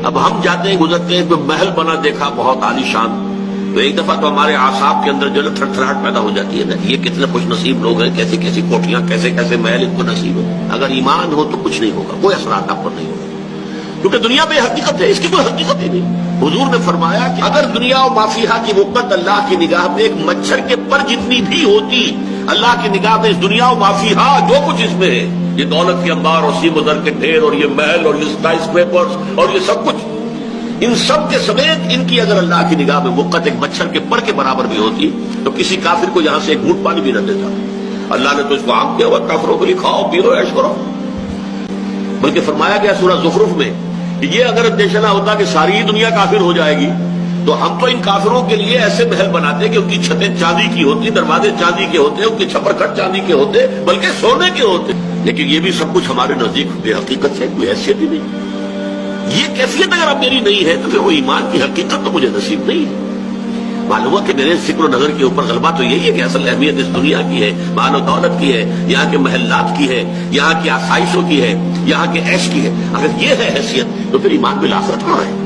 اب ہم جاتے ہیں گزرتے ہیں تو محل بنا دیکھا بہت عالیشان، تو ایک دفعہ تو ہمارے اعصاب کے اندر جو ہے تھرتھراہٹ پیدا ہو جاتی ہے نا، یہ کتنے خوش نصیب لوگ ہیں، کیسی کیسی کوٹیاں، کیسے کیسے محل ان کو نصیب ہے۔ اگر ایمان ہو تو کچھ نہیں ہوگا، کوئی اثرات آپ پر نہیں ہوگا، کیونکہ دنیا بے حقیقت ہے، اس کی کوئی حقیقت ہی نہیں۔ حضور نے فرمایا کہ اگر دنیا و ما فیہا کی وقت اللہ کی نگاہ میں ایک مچھر کے پر جتنی بھی ہوتی، اللہ کی نگاہ میں اس دنیا و ما فیہا جو کچھ اس میں ہے، یہ دولت کے انبار اور سیم و زر کے ڈھیر اور یہ محل اور یہ اسکائی اسکریپرز اور یہ سب کچھ، ان سب کے سمیت ان کی اگر اللہ کی نگاہ میں وقت ایک مچھر کے پر کے برابر بھی ہوتی تو کسی کافر کو یہاں سے ایک گھونٹ پانی بھی نہ دیتا۔ اللہ نے تو اس کو عام کیا ہوا، کافروں کے لیے کھاؤ پیو عیش کرو، بلکہ فرمایا گیا سورہ زخرف میں کہ یہ اگر اندیشہ نہ ہوتا کہ ساری دنیا کافر ہو جائے گی تو ہم تو ان کافروں کے لیے ایسے محل بناتے کہ ان کی چھتیں چاندی کی ہوتی، دروازے چاندی کے ہوتے، ان کے چھپر کٹ چاندی کے ہوتے، بلکہ سونے کے ہوتے، لیکن یہ بھی سب کچھ ہمارے نزدیک بے حقیقت ہے، کوئی حیثیت ہی نہیں۔ یہ کیفیت اگر اب میری نہیں ہے تو پھر وہ ایمان کی حقیقت تو مجھے نصیب نہیں ہے۔ معلوم ہوا کہ میرے فکر و نظر کے اوپر غلبہ تو یہی ہے کہ اصل اہمیت اس دنیا کی ہے، مال و دولت کی ہے، یہاں کے محلات کی ہے، یہاں کی آسائشوں کی ہے، یہاں کے عیش کی ہے۔ اگر یہ ہے حیثیت تو پھر ایمان بالآخرت کہاں ہے؟